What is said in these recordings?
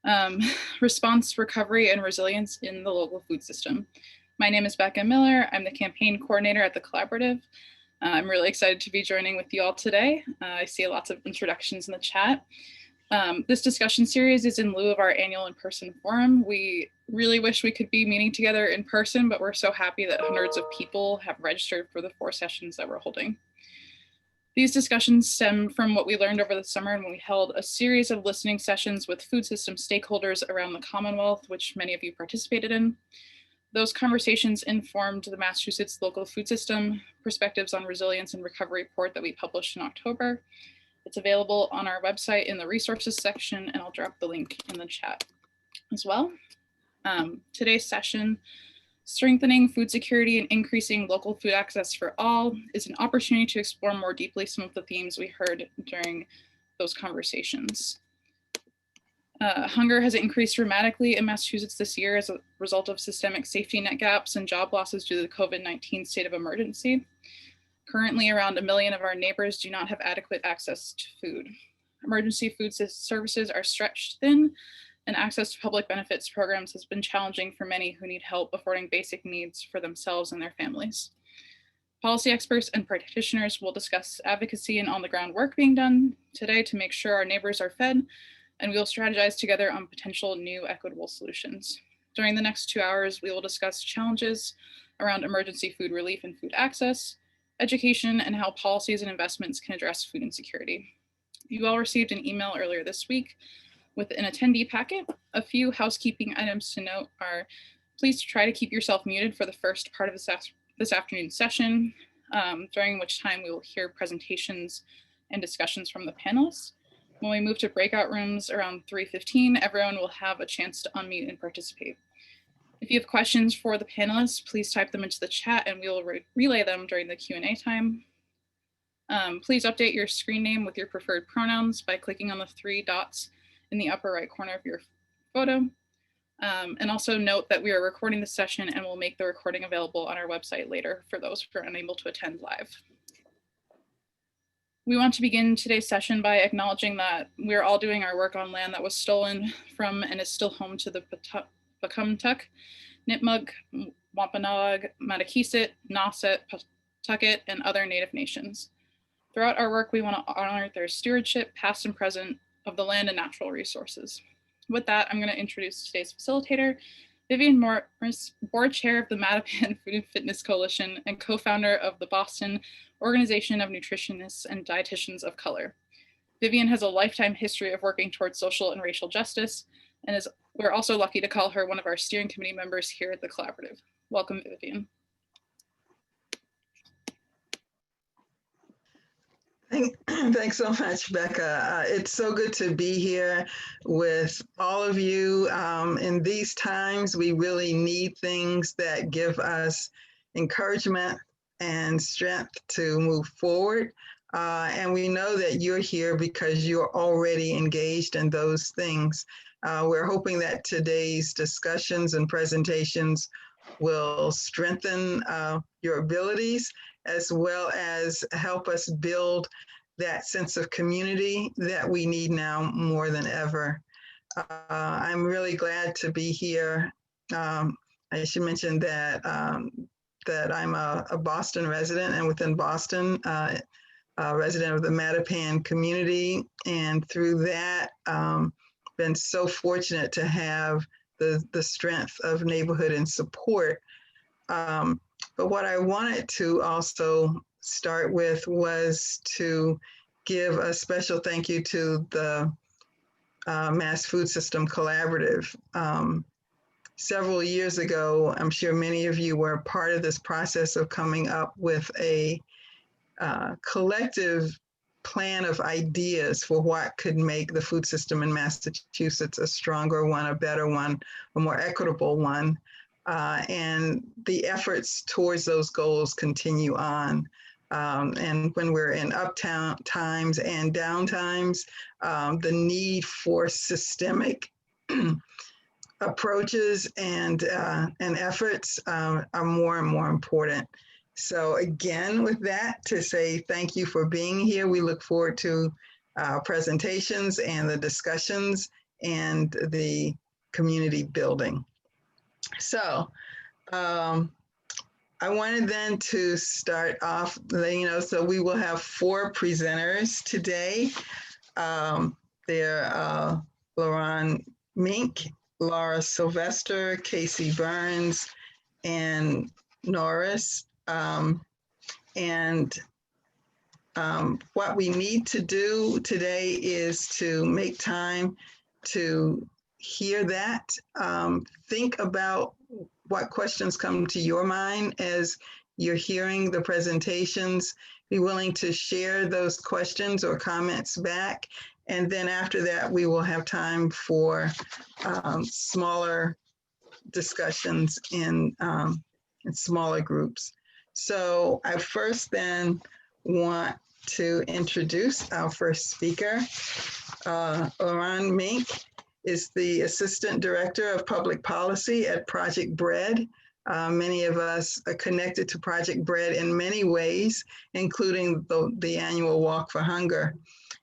um, response, recovery, and resilience in the local food system. My name is Becca Miller. I'm the campaign coordinator at the Collaborative. I'm really excited to be joining with you all today. I see lots of introductions in the chat. This discussion series is in lieu of our annual in-person forum. We really wish we could be meeting together in person, but we're so happy that hundreds of people have registered for the 4 sessions that we're holding. These discussions stem from what we learned over the summer when we held a series of listening sessions with food system stakeholders around the Commonwealth, which many of you participated in. Those conversations informed the Massachusetts Local Food System Perspectives on Resilience and Recovery report that we published in October. It's available on our website in the resources section, and I'll drop the link in the chat as well. Today's session, Strengthening Food Security and Increasing Local Food Access for All, is an opportunity to explore more deeply some of the themes we heard during those conversations. Hunger has increased dramatically in Massachusetts this year as a result of systemic safety net gaps and job losses due to the COVID-19 state of emergency. Currently, around 1 million of our neighbors do not have adequate access to food. Emergency food services are stretched thin, and access to public benefits programs has been challenging for many who need help affording basic needs for themselves and their families. Policy experts and practitioners will discuss advocacy and on-the-ground work being done today to make sure our neighbors are fed, and we will strategize together on potential new equitable solutions. During the next 2 hours, we will discuss challenges around emergency food relief and food access, education, and how policies and investments can address food insecurity. You all received an email earlier this week with an attendee packet. A few housekeeping items to note are, please try to keep yourself muted for the first part of this afternoon's session, during which time we will hear presentations and discussions from the panelists. When we move to breakout rooms around 3:15, everyone will have a chance to unmute and participate. If you have questions for the panelists, please type them into the chat and we will relay them during the Q&A time. Please update your screen name with your preferred pronouns by clicking on the 3 dots in the upper right corner of your photo. And also note that we are recording the session and will make the recording available on our website later for those who are unable to attend live. We want to begin today's session by acknowledging that we're all doing our work on land that was stolen from and is still home to the Pecumtuck, Nipmuc, Wampanoag, Matakeesit, Nauset, Pawtucket, and other Native nations. Throughout our work, we want to honor their stewardship, past and present, of the land and natural resources. With that, I'm going to introduce today's facilitator, Vivian Morris, board chair of the Mattapan Food and Fitness Coalition and co-founder of the Boston Organization of Nutritionists and Dietitians of Color. Vivian has a lifetime history of working towards social and racial justice, and we're also lucky to call her one of our steering committee members here at the Collaborative. Welcome, Vivian. Thanks so much, Becca. It's so good to be here with all of you. In these times, we really need things that give us encouragement and strength to move forward. And we know that you're here because you're already engaged in those things. We're hoping that today's discussions and presentations will strengthen your abilities, as well as help us build that sense of community that we need now more than ever. I'm really glad to be here. I should mention that that I'm a Boston resident, and within Boston, a resident of the Mattapan community. And through that, been so fortunate to have the strength of neighborhood and support. But what I wanted to also start with was to give a special thank you to the Mass Food System Collaborative. Several years ago, I'm sure many of you were part of this process of coming up with a collective plan of ideas for what could make the food system in Massachusetts a stronger one, a better one, a more equitable one. And the efforts towards those goals continue on. And when we're in uptown times and down times, the need for systemic approaches and efforts are more and more important. So again, with that, to say thank you for being here. We look forward to presentations and the discussions, and the community building. So I wanted then to start off, so we will have 4 presenters today. They're Lauren Mink, Laura Sylvester, Casey Burns, and Norris. What we need to do today is to make time to hear that. Think about what questions come to your mind as you're hearing the presentations. Be willing to share those questions or comments back. And then after that, we will have time for smaller discussions in smaller groups. So I first then want to introduce our first speaker. Lauren Mink is the Assistant Director of Public Policy at Project Bread. Many of us are connected to Project Bread in many ways, including the annual Walk for Hunger.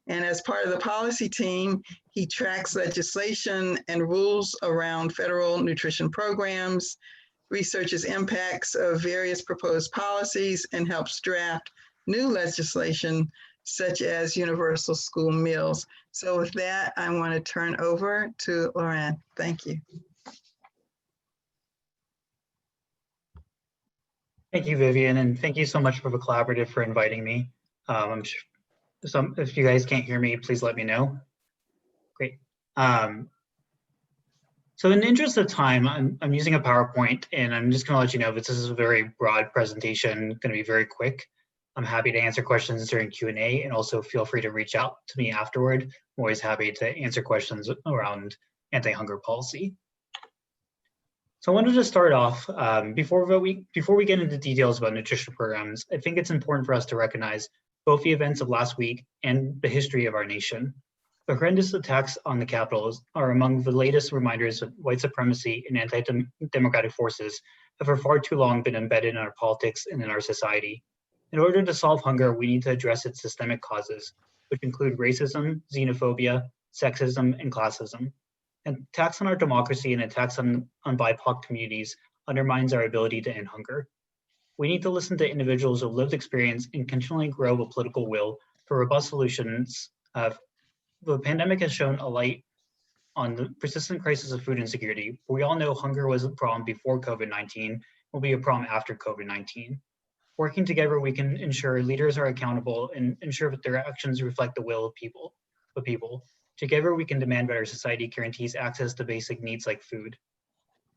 And as part of the policy team, he tracks legislation and rules around federal nutrition programs, researches impacts of various proposed policies, and helps draft new legislation such as universal school meals. So with that, I want to turn over to Lauren. Thank you. Thank you, Vivian, and thank you so much for the collaborative for inviting me. I'm sure if you guys can't hear me, please let me know. Great. So in the interest of time, I'm using a PowerPoint, and I'm just going to let you know this is a very broad presentation, going to be very quick. I'm happy to answer questions during Q&A, and also feel free to reach out to me afterward. I'm always happy to answer questions around anti-hunger policy. So I wanted to start off, before we get into details about nutrition programs, I think it's important for us to recognize both the events of last week and the history of our nation. The horrendous attacks on the Capitol are among the latest reminders of white supremacy and anti-democratic forces have for far too long been embedded in our politics and in our society. In order to solve hunger, we need to address its systemic causes, which include racism, xenophobia, sexism, and classism. And attacks on our democracy and attacks on BIPOC communities undermines our ability to end hunger. We need to listen to individuals with lived experience and continually grow a political will for robust solutions. The pandemic has shown a light on the persistent crisis of food insecurity. We all know hunger was a problem before COVID-19, will be a problem after COVID-19. Working together, we can ensure leaders are accountable and ensure that their actions reflect the will of people. Together, we can demand that our society guarantees access to basic needs like food.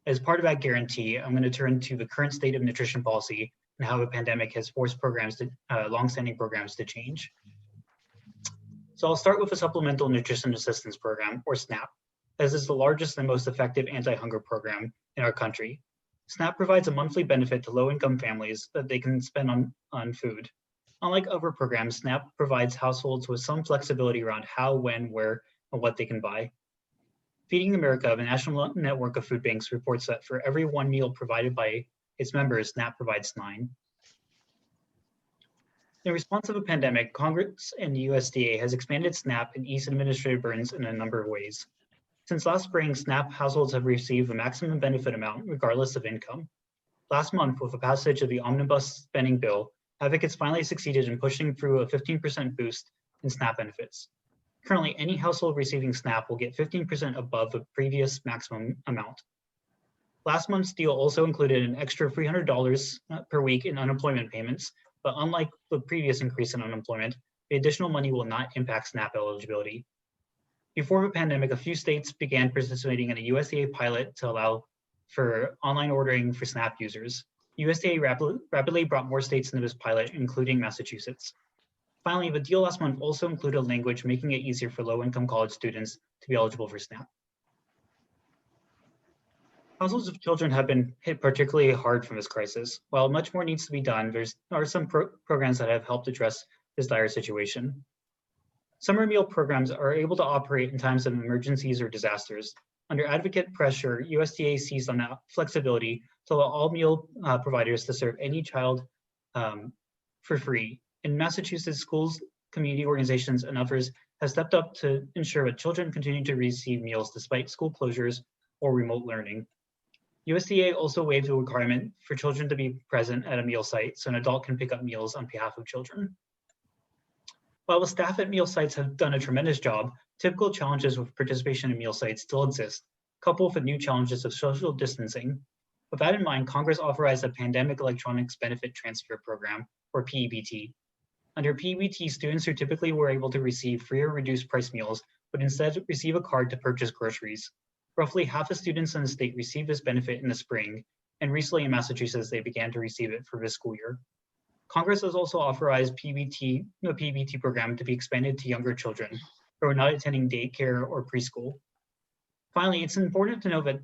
As part of that guarantee, I'm going to turn to the current state of nutrition policy and how the pandemic has forced longstanding programs to change. So I'll start with the Supplemental Nutrition Assistance Program, or SNAP, as is the largest and most effective anti-hunger program in our country. SNAP provides a monthly benefit to low-income families that they can spend on food. Unlike other programs, SNAP provides households with some flexibility around how, when, where, and what they can buy. Feeding America, the national network of food banks, reports that for every 1 meal provided by its members, SNAP provides 9. In response to the pandemic, Congress and the USDA has expanded SNAP and eased administrative burdens in a number of ways. Since last spring, SNAP households have received the maximum benefit amount regardless of income. Last month, with the passage of the omnibus spending bill, advocates finally succeeded in pushing through a 15% boost in SNAP benefits. Currently, any household receiving SNAP will get 15% above the previous maximum amount. Last month's deal also included an extra $300 per week in unemployment payments, but unlike the previous increase in unemployment, the additional money will not impact SNAP eligibility. Before the pandemic, a few states began participating in a USDA pilot to allow for online ordering for SNAP users. USDA rapidly brought more states into this pilot, including Massachusetts. Finally, the deal last month also included language making it easier for low-income college students to be eligible for SNAP. Households of children have been hit particularly hard from this crisis. While much more needs to be done, there are some programs that have helped address this dire situation. Summer meal programs are able to operate in times of emergencies or disasters. Under advocate pressure, USDA seized on that flexibility to allow all meal providers to serve any child for free. In Massachusetts, schools, community organizations, and others has stepped up to ensure that children continue to receive meals despite school closures or remote learning. USDA also waived the requirement for children to be present at a meal site so an adult can pick up meals on behalf of children. While the staff at meal sites have done a tremendous job, typical challenges with participation in meal sites still exist, coupled with new challenges of social distancing. With that in mind, Congress authorized a Pandemic Electronics Benefit Transfer Program, or PEBT. Under PEBT, students who typically were able to receive free or reduced price meals would instead receive a card to purchase groceries. Roughly half of students in the state received this benefit in the spring, and recently in Massachusetts, they began to receive it for this school year. Congress has also authorized the PEBT program to be expanded to younger children who are not attending daycare or preschool. Finally, it's important to note that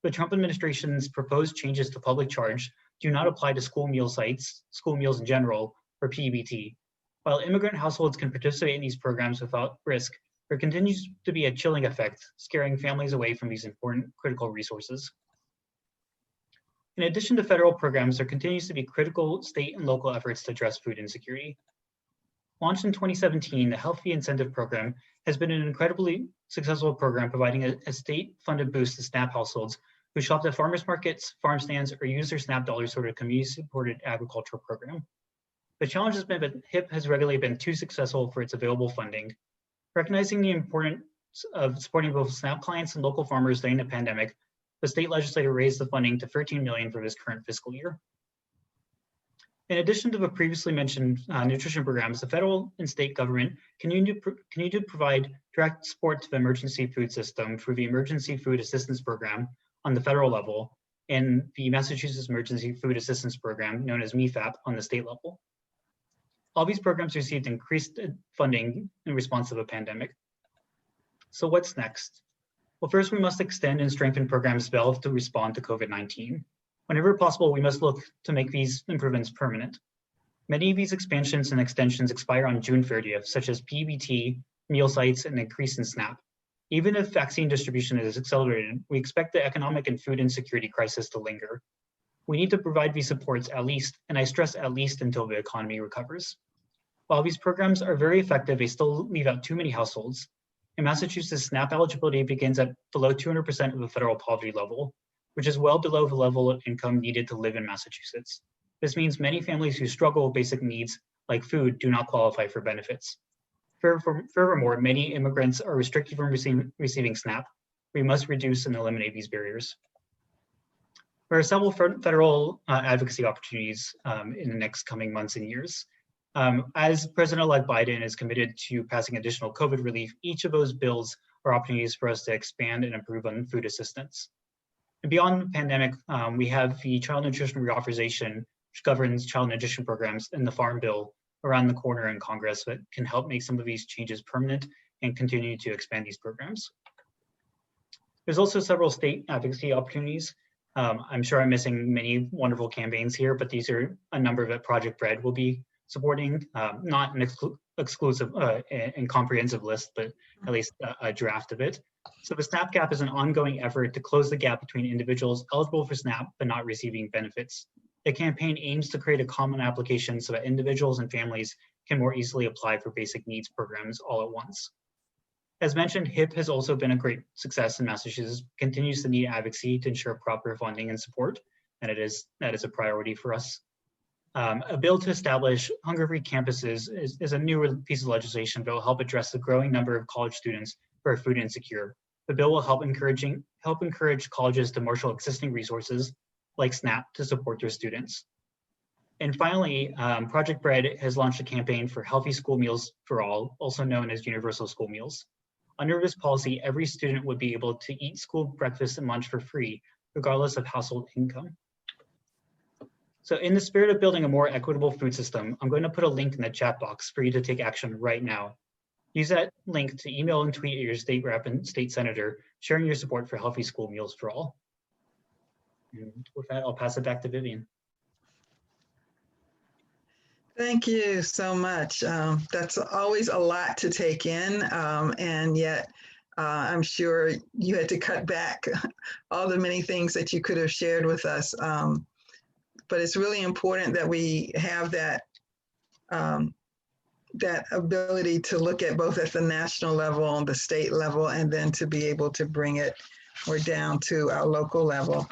the Trump administration's proposed changes to public charge do not apply to school meal sites, school meals in general, or PEBT. While immigrant households can participate in these programs without risk, there continues to be a chilling effect, scaring families away from these important critical resources. In addition to federal programs, there continues to be critical state and local efforts to address food insecurity. Launched in 2017, the Healthy Incentive Program has been an incredibly successful program providing a state-funded boost to SNAP households who shopped at farmers markets, farm stands, or used their SNAP dollars toward a community-supported agricultural program. The challenge has been that HIP has regularly been too successful for its available funding. Recognizing the importance of supporting both SNAP clients and local farmers during the pandemic, the state legislature raised the funding to $13 million for this current fiscal year. In addition to the previously mentioned nutrition programs, the federal and state government continue to provide direct support to the emergency food system through the Emergency Food Assistance Program on the federal level and the Massachusetts Emergency Food Assistance Program, known as MEFAP, on the state level. All these programs received increased funding in response to the pandemic. So what's next? Well, first we must extend and strengthen programs developed to respond to COVID-19. Whenever possible, we must look to make these improvements permanent. Many of these expansions and extensions expire on June 30th, such as PEBT, meal sites, and increase in SNAP. Even if vaccine distribution is accelerated, we expect the economic and food insecurity crisis to linger. We need to provide these supports at least, and I stress at least until the economy recovers. While these programs are very effective, they still leave out too many households. In Massachusetts, SNAP eligibility begins at below 200% of the federal poverty level, which is well below the level of income needed to live in Massachusetts. This means many families who struggle with basic needs like food do not qualify for benefits. Furthermore, many immigrants are restricted from receiving SNAP. We must reduce and eliminate these barriers. There are several federal advocacy opportunities in the next coming months and years. As President-elect Biden is committed to passing additional COVID relief, each of those bills are opportunities for us to expand and improve on food assistance. And beyond the pandemic, we have the Child Nutrition Reauthorization, which governs child nutrition programs, and the Farm Bill around the corner in Congress that can help make some of these changes permanent and continue to expand these programs. There's also several state advocacy opportunities. I'm sure I'm missing many wonderful campaigns here, but these are a number that Project Bread will be supporting, not an exclusive and comprehensive list, but at least a draft of it. So the SNAP gap is an ongoing effort to close the gap between individuals eligible for SNAP but not receiving benefits. The campaign aims to create a common application so that individuals and families can more easily apply for basic needs programs all at once. As mentioned, HIP has also been a great success in Massachusetts, continues to need advocacy to ensure proper funding and support, and that is a priority for us. A bill to establish hunger-free campuses is a new piece of legislation that will help address the growing number of college students who are food insecure. The bill will help encourage colleges to marshal existing resources like SNAP to support their students. And finally, Project Bread has launched a campaign for healthy school meals for all, also known as universal school meals. Under this policy, every student would be able to eat school breakfast and lunch for free, regardless of household income. So in the spirit of building a more equitable food system, I'm going to put a link in the chat box for you to take action right now. Use that link to email and tweet at your state rep and state senator, sharing your support for healthy school meals for all. And with that, I'll pass it back to Vivian. Thank you so much. That's always a lot to take in, and yet I'm sure you had to cut back all the many things that you could have shared with us. But it's really important that we have that that ability to look at both at the national level, the state level, and then to be able to bring it or down to our local level.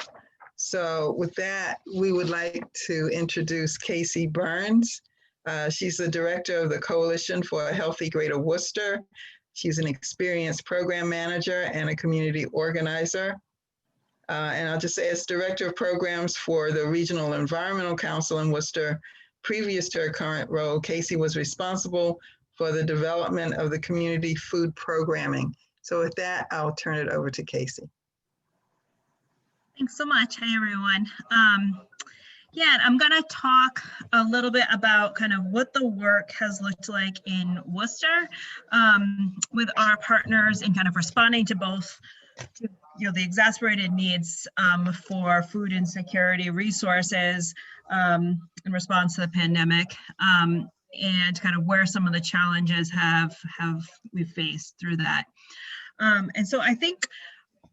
So with that, we would like to introduce Casey Burns. She's the director of the Coalition for a Healthy Greater Worcester. She's an experienced program manager and a community organizer. And I'll just say, as director of programs for the Regional Environmental Council in Worcester, previous to her current role, Casey was responsible for the development of the community food programming. So with that, I'll turn it over to Casey. Thanks so much. Hi, everyone. Yeah, I'm going to talk a little bit about kind of what the work has looked like in Worcester with our partners in kind of responding to both the exacerbated needs for food insecurity resources in response to the pandemic, and kind of where some of the challenges we've faced through that. And so I think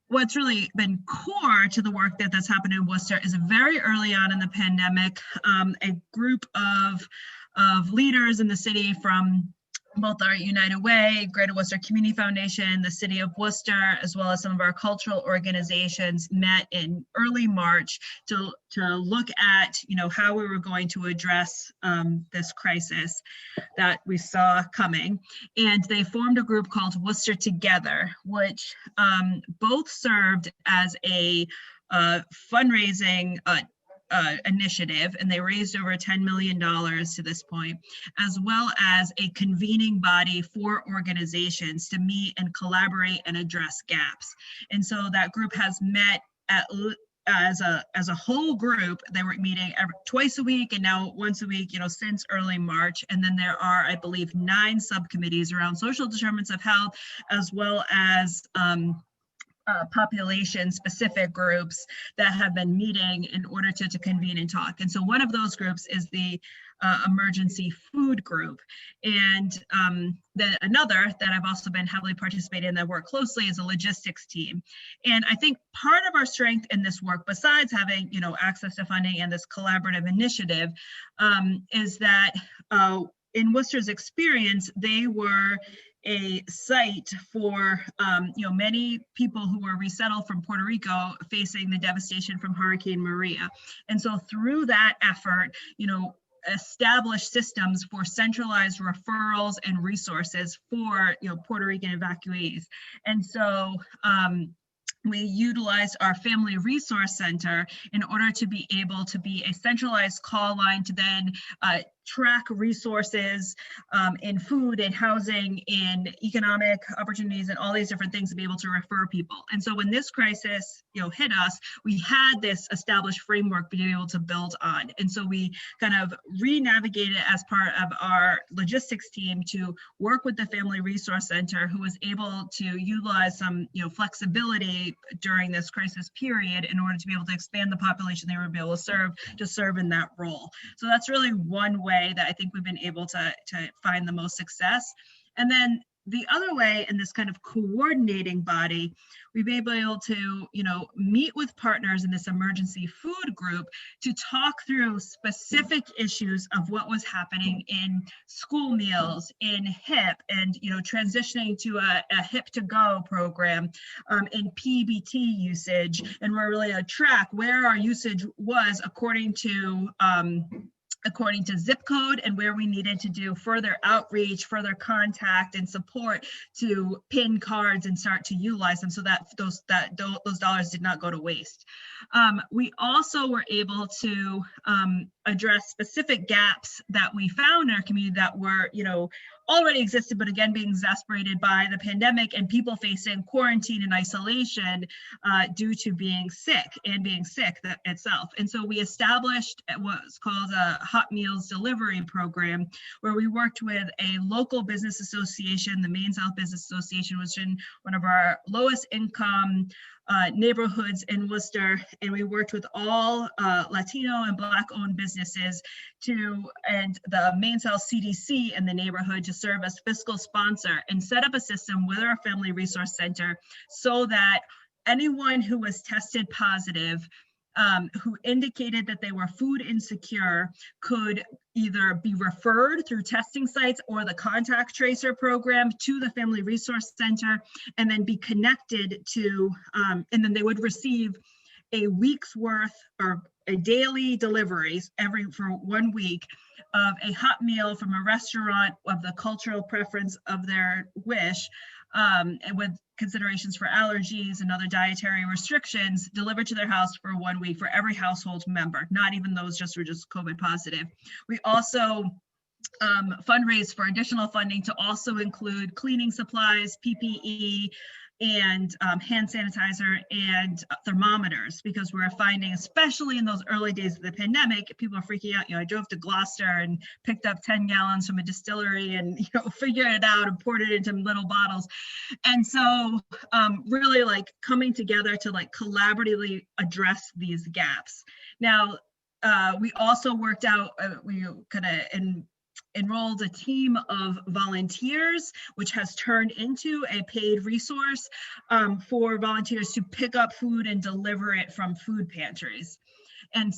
what's really been core to the work that's happened in Worcester is very early on in the pandemic, a group of leaders in the city from both our United Way, Greater Worcester Community Foundation, the City of Worcester, as well as some of our cultural organizations met in early March to look at, how we were going to address this crisis that we saw coming. And they formed a group called Worcester Together, which both served as a fundraising initiative, and they raised over $10 million to this point, as well as a convening body for organizations to meet and collaborate and address gaps. And so that group has met as a whole group. They were meeting twice a week and now once a week, since early March. And then there are, I believe, 9 subcommittees around social determinants of health, as well as population-specific groups that have been meeting in order to convene and talk. And so one of those groups is the emergency food group. And then another that I've also been heavily participating in that work closely is a logistics team. And I think part of our strength in this work, besides having access to funding and this collaborative initiative, is that in Worcester's experience, they were a site for many people who were resettled from Puerto Rico facing the devastation from Hurricane Maria. And so through that effort, established systems for centralized referrals and resources for Puerto Rican evacuees. And so we utilized our Family Resource Center in order to be able to be a centralized call line to then track resources in food and housing, in economic opportunities, and all these different things to be able to refer people. And so when this crisis hit us, we had this established framework to be able to build on. And so we kind of re-navigated as part of our logistics team to work with the Family Resource Center, who was able to utilize some flexibility during this crisis period in order to be able to expand the population they would be able to serve in that role. So that's really one way that I think we've been able to find the most success. And then the other way, in this kind of coordinating body, we've been able to, meet with partners in this emergency food group to talk through specific issues of what was happening in school meals, in HIP, and, transitioning to a HIP to go program, in PBT usage. And we're really to track where our usage was according to zip code, and where we needed to do further outreach, further contact and support to pin cards and start to utilize them so that those dollars did not go to waste. We also were able to address specific gaps that we found in our community that were, already existed, but again, being exacerbated by the pandemic and people facing quarantine and isolation due to being sick itself. And so we established what's called a hot meals delivery program, where we worked with a local business association, the Maine South Business Association, which is in one of our lowest income neighborhoods in Worcester, and we worked with all Latino and Black-owned businesses and the Maine South CDC in the neighborhood to serve as fiscal sponsor and set up a system with our Family Resource Center so that anyone who was tested positive who indicated that they were food insecure could either be referred through testing sites or the contact tracer program to the Family Resource Center, and then be connected to, and then they would receive a week's worth or a daily deliveries for 1 week of a hot meal from a restaurant of the cultural preference of their wish, and with considerations for allergies and other dietary restrictions, delivered to their house for 1 week for every household member, not even those just who are just COVID positive. We also fundraised for additional funding to also include cleaning supplies, PPE, and hand sanitizer and thermometers, because we're finding, especially in those early days of the pandemic, people are freaking out. I drove to Gloucester and picked up 10 gallons from a distillery and figured it out and poured it into little bottles. And so really like coming together to like collaboratively address these gaps. Now, we also worked out, we kind of enrolled a team of volunteers, which has turned into a paid resource for volunteers to pick up food and deliver it from food pantries. And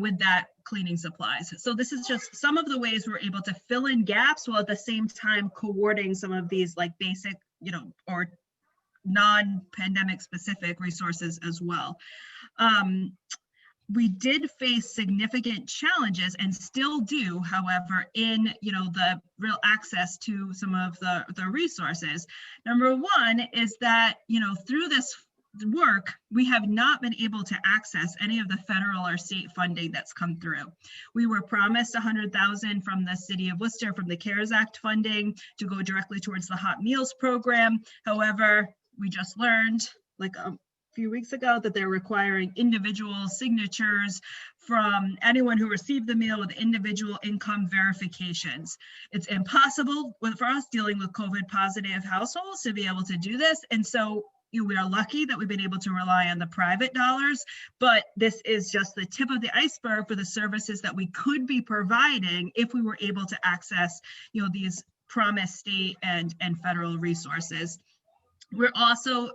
with that, cleaning supplies. So this is just some of the ways we're able to fill in gaps while at the same time coordinating some of these like basic, or non-pandemic specific resources as well. We did face significant challenges and still do, however, in the real access to some of the resources. Number one is that through this work, we have not been able to access any of the federal or state funding that's come through. We were promised $100,000 from the City of Worcester from the CARES Act funding to go directly towards the Hot Meals program. However, we just learned like few weeks ago that they're requiring individual signatures from anyone who received the meal with individual income verifications. It's impossible for us dealing with COVID positive households to be able to do this. And so we are lucky that we've been able to rely on the private dollars, but this is just the tip of the iceberg for the services that we could be providing if we were able to access these promised state and federal resources. We're also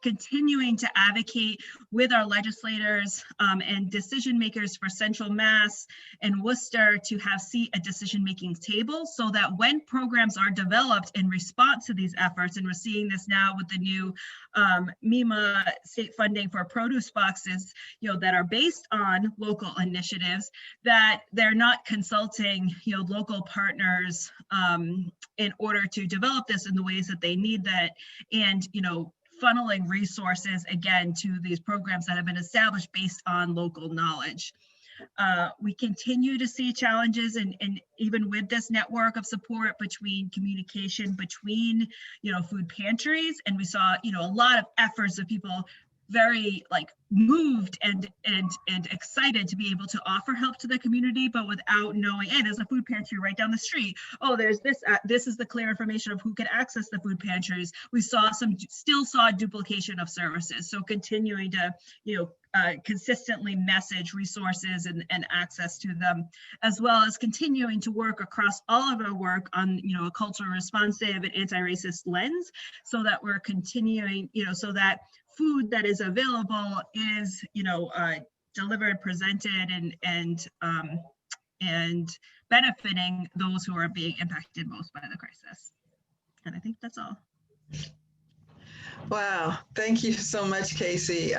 continuing to advocate with our legislators and decision makers for Central Mass and Worcester to have seat at decision-making tables, so that when programs are developed in response to these efforts, and we're seeing this now with the new MEMA state funding for produce boxes, that are based on local initiatives, that they're not consulting, local partners in order to develop this in the ways that they need that, and funneling resources again to these programs that have been established based on local knowledge. We continue to see challenges, and even with this network of support between communication between food pantries, and we saw a lot of efforts of people very moved and excited to be able to offer help to the community, but without knowing, hey, there's a food pantry right down the street. Oh, there's this, this is the clear information of who can access the food pantries. We still saw duplication of services. So continuing to, consistently message resources and access to them, as well as continuing to work across all of our work on, a culturally responsive and anti-racist lens, so that we're continuing, so that food that is available is, delivered, presented, and benefiting those who are being impacted most by the crisis. And I think that's all. Wow, thank you so much, Casey.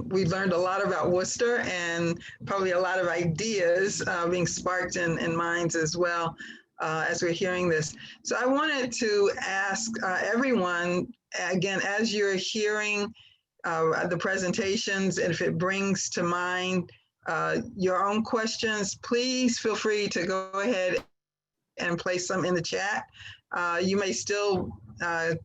We learned a lot about Worcester, and probably a lot of ideas being sparked in minds as well as we're hearing this. So I wanted to ask everyone, again, as you're hearing the presentations, and if it brings to mind your own questions, please feel free to go ahead and place them in the chat. You may still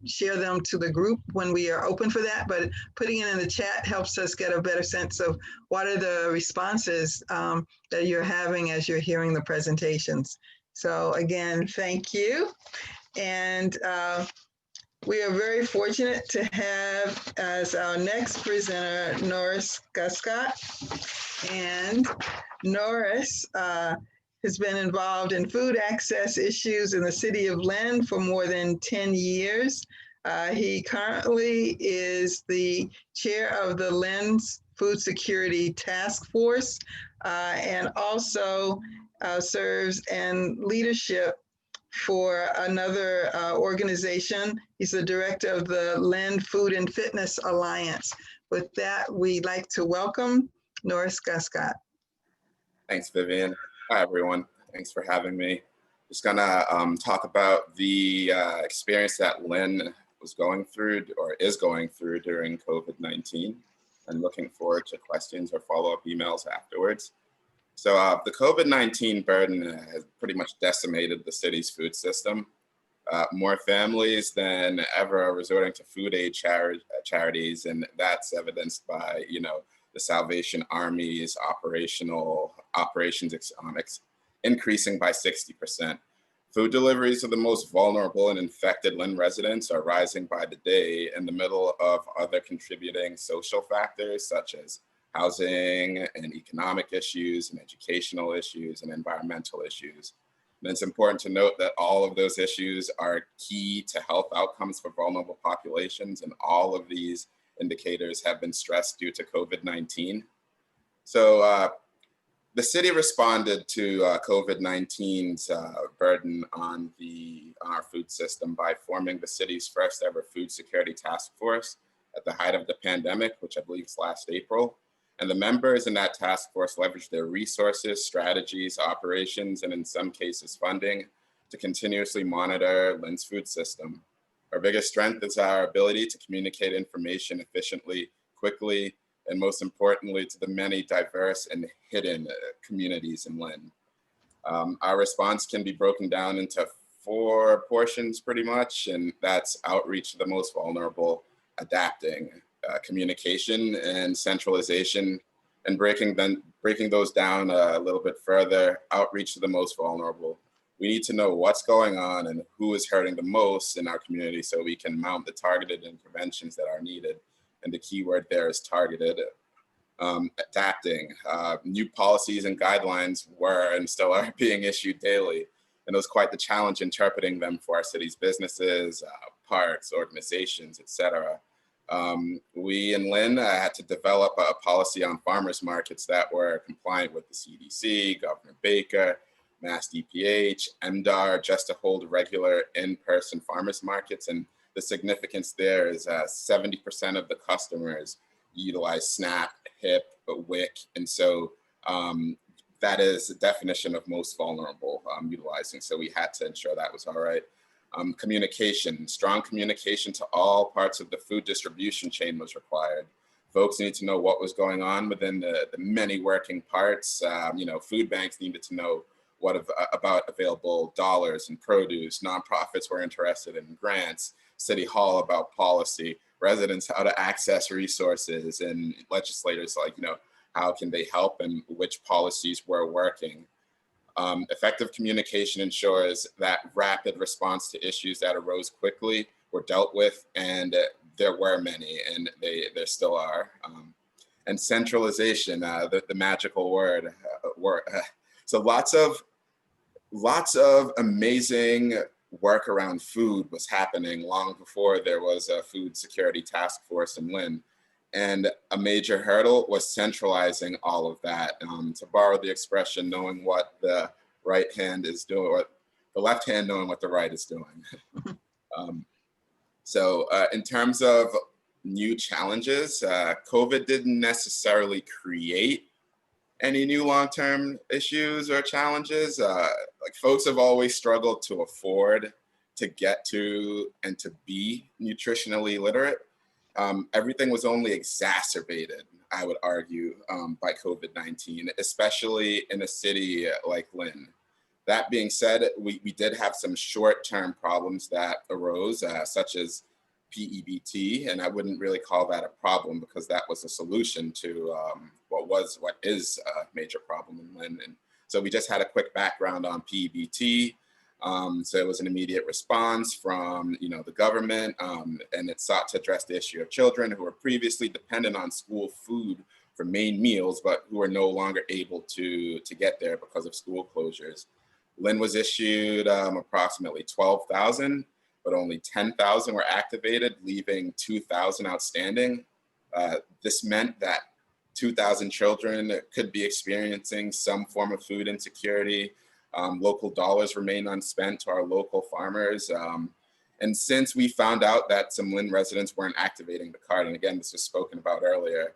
share them to the group when we are open for that, but putting it in the chat helps us get a better sense of what are the responses that you're having as you're hearing the presentations. So again, thank you. And we are very fortunate to have as our next presenter, Norris Guscott. And Norris has been involved in food access issues in the city of Lynn for more than 10 years. He currently is the chair of the Lynn's Food Security Task Force and also serves in leadership for another organization. He's the director of the Lynn Food and Fitness Alliance. With that, we'd like to welcome Norris Guscott. Thanks, Vivian. Hi, everyone. Thanks for having me. Just gonna talk about the experience that Lynn was going through or is going through during COVID-19, and looking forward to questions or follow-up emails afterwards. So the COVID-19 burden has pretty much decimated the city's food system. More families than ever are resorting to food aid charities, and that's evidenced by, the Salvation Army's operations increasing by 60%. Food deliveries of the most vulnerable and infected Lynn residents are rising by the day in the middle of other contributing social factors such as housing and economic issues and educational issues and environmental issues. And it's important to note that all of those issues are key to health outcomes for vulnerable populations, and all of these indicators have been stressed due to COVID-19. So the city responded to COVID-19's burden on our food system by forming the city's first ever food security task force at the height of the pandemic, which I believe was last April. And the members in that task force leveraged their resources, strategies, operations, and in some cases funding to continuously monitor Lynn's food system. Our biggest strength is our ability to communicate information efficiently, quickly, and most importantly, to the many diverse and hidden communities in Lynn. Our response can be broken down into 4 portions pretty much, and that's outreach to the most vulnerable, adapting, communication, and centralization, and breaking those down a little bit further, outreach to the most vulnerable. We need to know what's going on and who is hurting the most in our community so we can mount the targeted interventions that are needed. And the key word there is targeted. Adapting. New policies and guidelines were and still are being issued daily. And it was quite the challenge interpreting them for our city's businesses, parks, organizations, etc. We in Lynn had to develop a policy on farmers markets that were compliant with the CDC, Governor Baker, Mass DPH, MDR, just to hold regular in-person farmers markets. And the significance there is 70% of the customers utilize SNAP, HIP, WIC. And so that is the definition of most vulnerable utilizing. So we had to ensure that was all right. Communication, strong communication to all parts of the food distribution chain was required. Folks need to know what was going on within the many working parts. Food banks needed to know about available dollars and produce. Nonprofits were interested in grants. City Hall about policy. Residents how to access resources, and legislators how can they help and which policies were working. Effective communication ensures that rapid response to issues that arose quickly were dealt with, and there were many, and there still are. And centralization, the magical word. So lots of amazing work around food was happening long before there was a food security task force in Lynn. And a major hurdle was centralizing all of that. To borrow the expression, knowing what the right hand is doing, or the left hand knowing what the right is doing. So in terms of new challenges, COVID didn't necessarily create any new long-term issues or challenges. Folks have always struggled to afford, to get to, and to be nutritionally literate. Everything was only exacerbated, I would argue, by COVID-19, especially in a city like Lynn. That being said, we did have some short-term problems that arose, such as PEBT, and I wouldn't really call that a problem because that was a solution to what is a major problem in Lynn. And so we just had a quick background on PEBT. So it was an immediate response from the government, and it sought to address the issue of children who were previously dependent on school food for main meals, but who are no longer able to get there because of school closures. Lynn was issued approximately 12,000 but only 10,000 were activated, leaving 2,000 outstanding. This meant that 2,000 children could be experiencing some form of food insecurity. Local dollars remain unspent to our local farmers. And since we found out that some Lynn residents weren't activating the card, and again, this was spoken about earlier,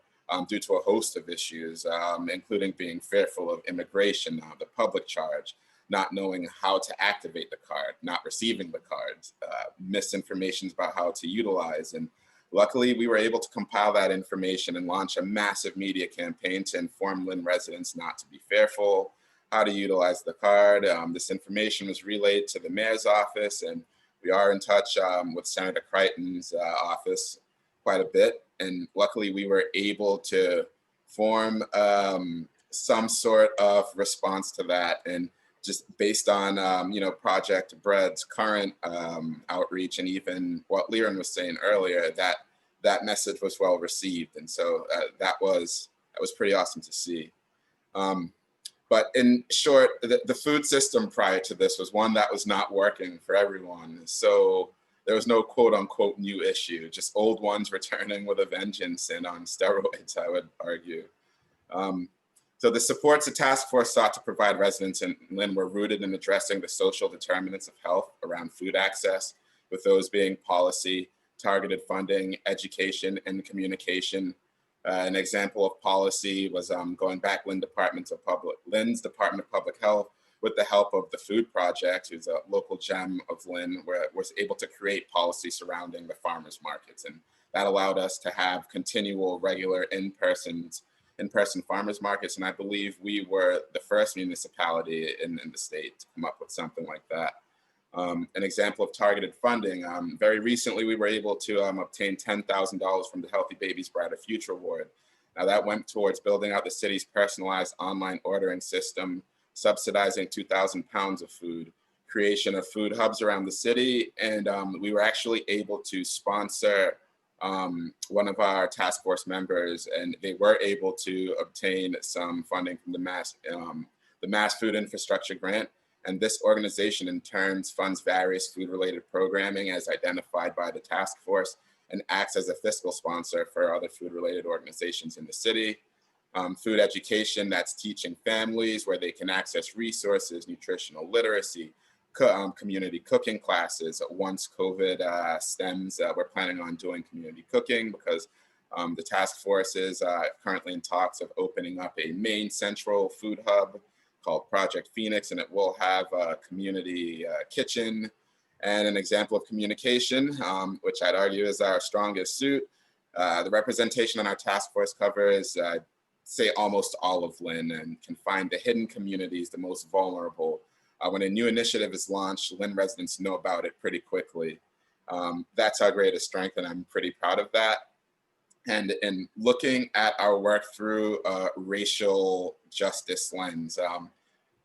due to a host of issues, including being fearful of immigration, the public charge, not knowing how to activate the card, not receiving the cards, misinformation about how to utilize. And luckily, we were able to compile that information and launch a massive media campaign to inform Lynn residents not to be fearful, how to utilize the card. This information was relayed to the mayor's office, and we are in touch with Senator Crichton's office quite a bit. And luckily, we were able to form some sort of response to that. And just based on, you know, Project Bread's current outreach, and even what Liren was saying earlier, that message was well received. And so that was pretty awesome to see. But in short, the food system prior to this was one that was not working for everyone. So there was no quote unquote new issue, just old ones returning with a vengeance and on steroids, I would argue. So the supports the task force sought to provide residents in Lynn were rooted in addressing the social determinants of health around food access, with those being policy, targeted funding, education, and communication. An example of policy was going back Lynn's Department of Public Health, with the help of the Food Project, who's a local gem of Lynn, where it was able to create policy surrounding the farmers markets. And that allowed us to have continual, regular in-person farmers markets. And I believe we were the first municipality in the state to come up with something like that. An example of targeted funding, very recently we were able to obtain $10,000 from the Healthy Babies Brighter Future Award. Now that went towards building out the city's personalized online ordering system, subsidizing 2,000 pounds of food, creation of food hubs around the city, and we were actually able to sponsor one of our task force members, and they were able to obtain some funding from the Mass Food Infrastructure Grant. And this organization in turn funds various food-related programming as identified by the task force and acts as a fiscal sponsor for other food-related organizations in the city. Food education, that's teaching families where they can access resources, nutritional literacy, community cooking classes. Once COVID stems, we're planning on doing community cooking because the task force is currently in talks of opening up a main central food hub called Project Phoenix, and it will have a community kitchen. And an example of communication, which I'd argue is our strongest suit. The representation on our task force covers, say, almost all of Lynn, and can find the hidden communities, the most vulnerable. When a new initiative is launched, Lynn residents know about it pretty quickly. That's our greatest strength, and I'm pretty proud of that. And in looking at our work through a racial justice lens,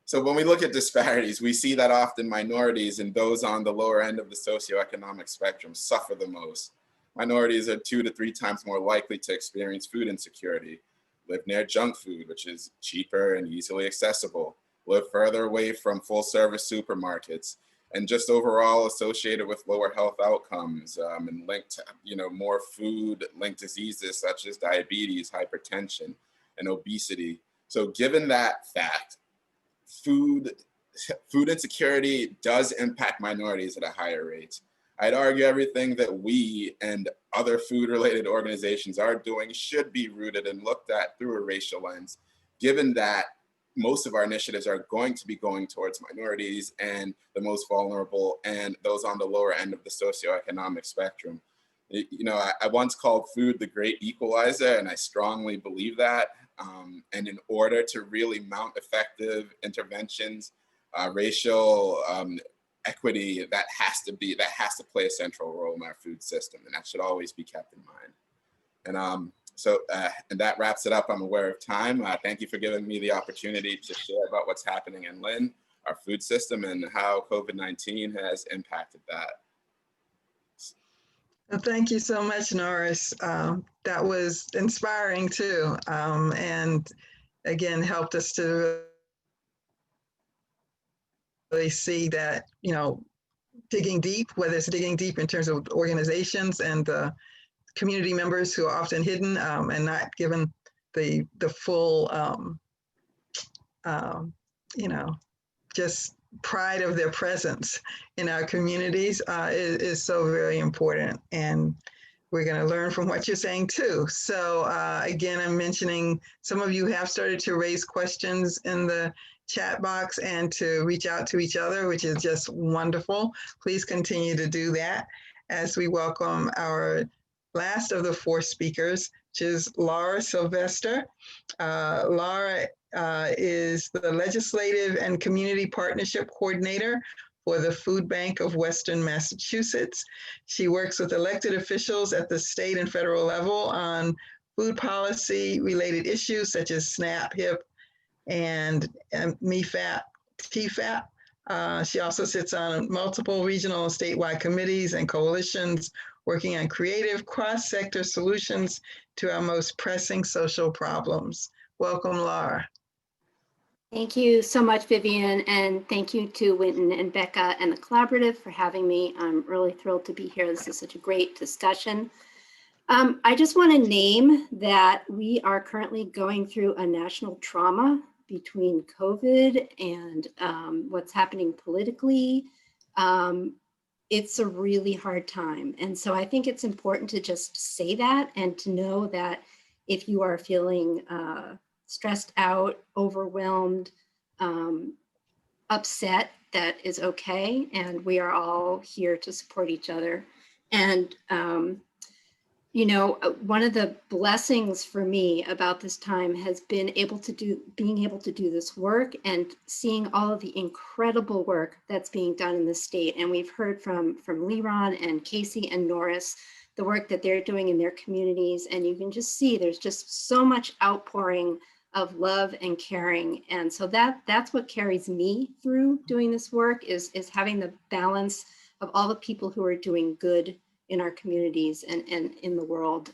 so when we look at disparities, we see that often minorities and those on the lower end of the socioeconomic spectrum suffer the most. Minorities are 2 to 3 times more likely to experience food insecurity, live near junk food, which is cheaper and easily accessible, live further away from full service supermarkets, and just overall associated with lower health outcomes and linked to, you know, more food linked diseases such as diabetes, hypertension, and obesity. So given that fact, food insecurity does impact minorities at a higher rate. I'd argue everything that we and other food-related organizations are doing should be rooted and looked at through a racial lens, given that most of our initiatives are going to be going towards minorities and the most vulnerable and those on the lower end of the socioeconomic spectrum. You know, I once called food the great equalizer, and I strongly believe that. And in order to really mount effective interventions, racial equity, that has to play a central role in our food system, and that should always be kept in mind. And and that wraps it up. I'm aware of time. Thank you for giving me the opportunity to share about what's happening in Lynn, our food system, and how COVID-19 has impacted that. Well, thank you so much, Norris. That was inspiring too, and again helped us to really see that, you know, digging deep, whether it's digging deep in terms of organizations and community members who are often hidden and not given the full, you know, just pride of their presence in our communities is so very important. And we're going to learn from what you're saying too. So again, I'm mentioning some of you have started to raise questions in the chat box and to reach out to each other, which is just wonderful. Please continue to do that as we welcome our last of the four speakers, which is Laura Sylvester. Laura is the Legislative and Community Partnership Coordinator for the Food Bank of Western Massachusetts. She works with elected officials at the state and federal level on food policy related issues such as SNAP, HIP, and MEFAP, TFAP. She also sits on multiple regional and statewide committees and coalitions working on creative cross-sector solutions to our most pressing social problems. Welcome, Laura. Thank you so much, Vivian, and thank you to Winton and Becca and the Collaborative for having me. I'm really thrilled to be here. This is such a great discussion. I just want to name that we are currently going through a national trauma between COVID and what's happening politically. It's a really hard time. And so I think it's important to just say that and to know that if you are feeling stressed out, overwhelmed, upset, that is okay. And we are all here to support each other. And, you know, one of the blessings for me about this time has been being able to do this work and seeing all of the incredible work that's being done in the state. And we've heard from Leron and Casey and Norris, the work that they're doing in their communities. And you can just see there's just so much outpouring of love and caring. And so that's what carries me through doing this work is having the balance of all the people who are doing good in our communities and in the world.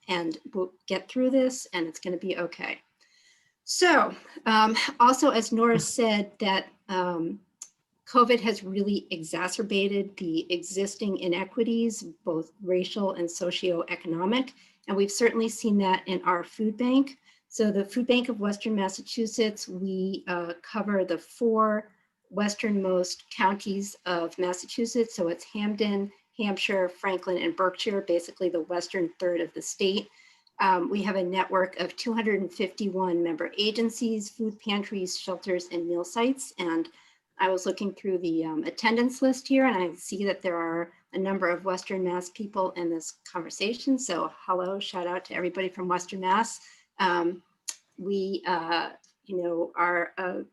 And we'll get through this and it's going to be okay. So also, as Norris said, that COVID has really exacerbated the existing inequities, both racial and socioeconomic. And we've certainly seen that in our food bank. So the Food Bank of Western Massachusetts, we cover the 4 westernmost counties of Massachusetts. So it's Hampden, Hampshire, Franklin, and Berkshire, basically the western third of the state. We have a network of 251 member agencies, food pantries, shelters, and meal sites. And I was looking through the attendance list here, and I see that there are a number of Western Mass people in this conversation. So hello, shout out to everybody from Western Mass. We, you know, are a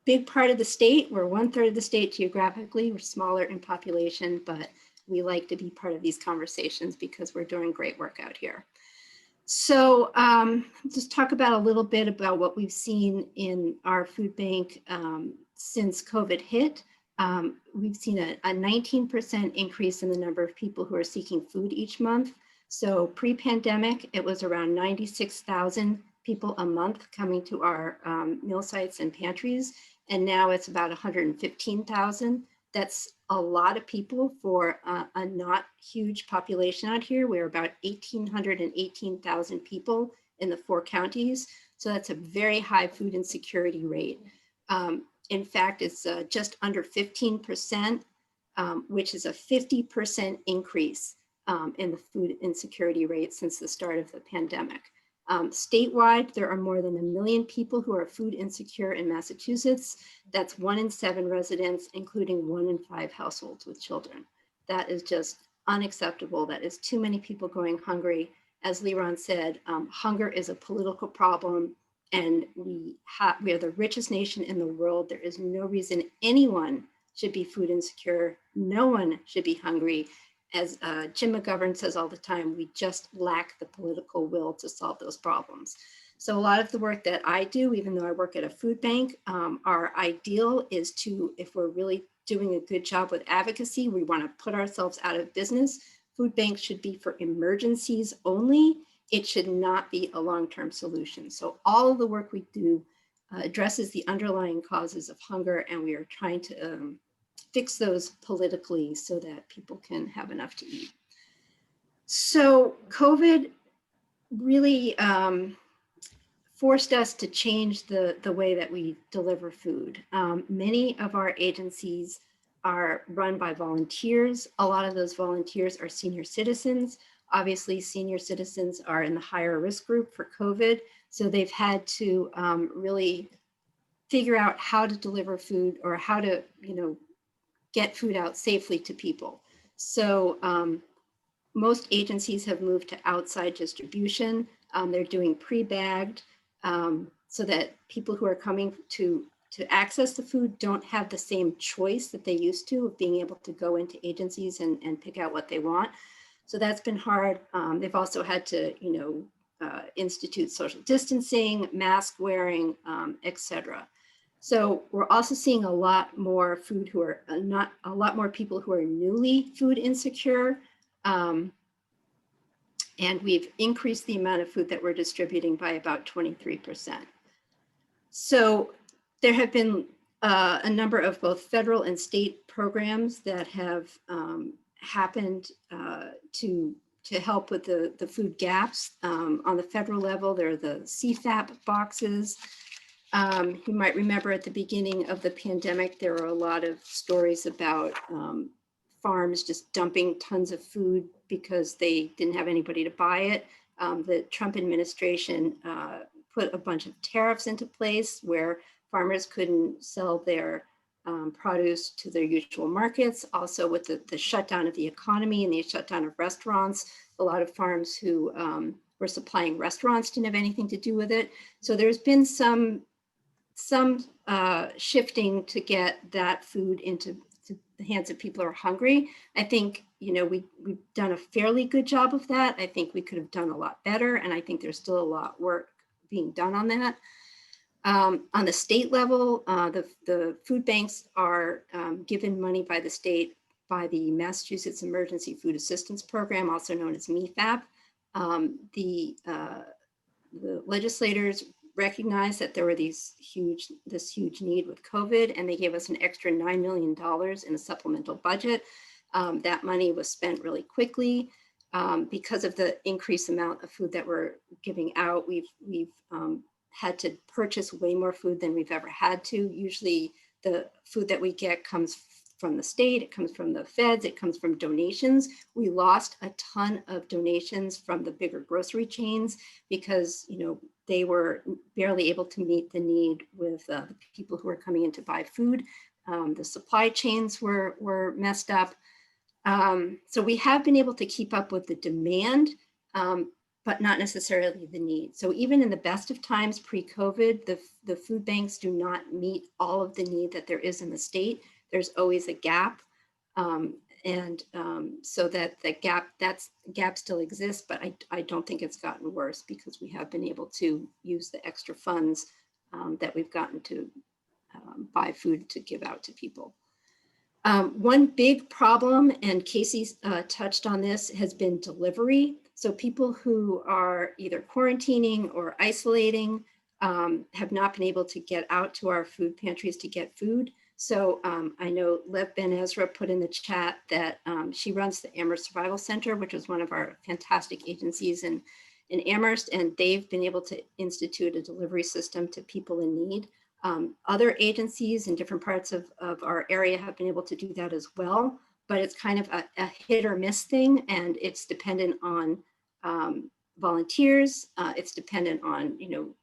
big part of the state. We're 1/3 of the state geographically. We're smaller in population, but we like to be part of these conversations because we're doing great work out here. So just talk about a little bit about what we've seen in our food bank since COVID hit. We've seen a 19% increase in the number of people who are seeking food each month. So pre-pandemic, it was around 96,000 people a month coming to our meal sites and pantries. And now it's about 115,000. That's a lot of people for a not huge population out here. We're about 1,818,000 people in the 4 counties. So that's a very high food insecurity rate. In fact, it's just under 15%, which is a 50% increase in the food insecurity rate since the start of the pandemic. Statewide, there are more than 1 million people who are food insecure in Massachusetts. That's 1 in 7 residents, including 1 in 5 households with children. That is just unacceptable. That is too many people going hungry. As Leron said, hunger is a political problem, and we are the richest nation in the world. There is no reason anyone should be food insecure. No one should be hungry. As Jim McGovern says all the time, we just lack the political will to solve those problems. So a lot of the work that I do, even though I work at a food bank, our ideal is to, if we're really doing a good job with advocacy, we want to put ourselves out of business. Food banks should be for emergencies only. It should not be a long-term solution. So all of the work we do addresses the underlying causes of hunger, and we are trying to fix those politically so that people can have enough to eat. So COVID really forced us to change the way that we deliver food. Many of our agencies are run by volunteers. A lot of those volunteers are senior citizens. Obviously, senior citizens are in the higher risk group for COVID. So they've had to really figure out how to deliver food or how to, get food out safely to people. So most agencies have moved to outside distribution. They're doing pre-bagged so that people who are coming to access the food don't have the same choice that they used to of being able to go into agencies and pick out what they want. So that's been hard. They've also had to, institute social distancing, mask wearing, etc. So we're also seeing a lot more people who are newly food insecure. And we've increased the amount of food that we're distributing by about 23%. So there have been a number of both federal and state programs that have happened to help with the food gaps. On the federal level, there are the CFAP boxes. You might remember at the beginning of the pandemic, there were a lot of stories about farms just dumping tons of food because they didn't have anybody to buy it. The Trump administration put a bunch of tariffs into place where farmers couldn't sell their produce to their usual markets. Also with the shutdown of the economy and the shutdown of restaurants, a lot of farms who were supplying restaurants didn't have anything to do with it. So there's been some shifting to get that food into the hands of people who are hungry. I think, we've done a fairly good job of that. I think we could have done a lot better. And I think there's still a lot of work being done on that. On the state level, the food banks are given money by the state by the Massachusetts Emergency Food Assistance Program, also known as MEFAP. The legislators recognized that there were this huge need with COVID, and they gave us an extra $9 million in a supplemental budget. That money was spent really quickly. Because of the increased amount of food that we're giving out, we've had to purchase way more food than we've ever had to. Usually the food that we get comes from the state, it comes from the feds, it comes from donations. We lost a ton of donations from the bigger grocery chains because, they were barely able to meet the need with the people who were coming in to buy food. The supply chains were messed up. So we have been able to keep up with the demand, but not necessarily the need. So even in the best of times pre-COVID, the food banks do not meet all of the need that there is in the state. There's always a gap. So that gap still exists, but I don't think it's gotten worse because we have been able to use the extra funds that we've gotten to buy food to give out to people. One big problem, and Casey touched on this, has been delivery. So people who are either quarantining or isolating have not been able to get out to our food pantries to get food. So I know Lev Ben Ezra put in the chat that she runs the Amherst Survival Center, which is one of our fantastic agencies in Amherst, and they've been able to institute a delivery system to people in need. Other agencies in different parts of our area have been able to do that as well, but it's kind of a hit or miss thing, and it's dependent on volunteers. It's dependent on,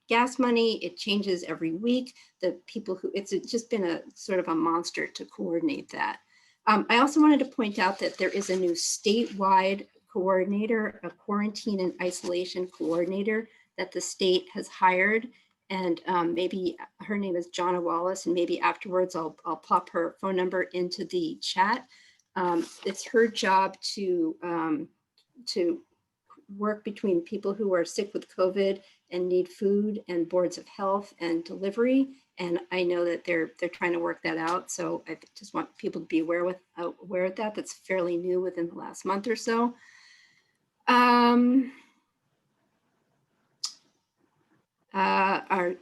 gas money. It changes every week. The people who, it's just been a sort of a monster to coordinate that. I also wanted to point out that there is a new statewide coordinator, a quarantine and isolation coordinator that the state has hired. And maybe her name is Jonna Wallace, and maybe afterwards I'll pop her phone number into the chat. It's her job to work between people who are sick with COVID and need food and boards of health and delivery. And I know that they're trying to work that out. So I just want people to be aware of that. That's fairly new within the last month or so.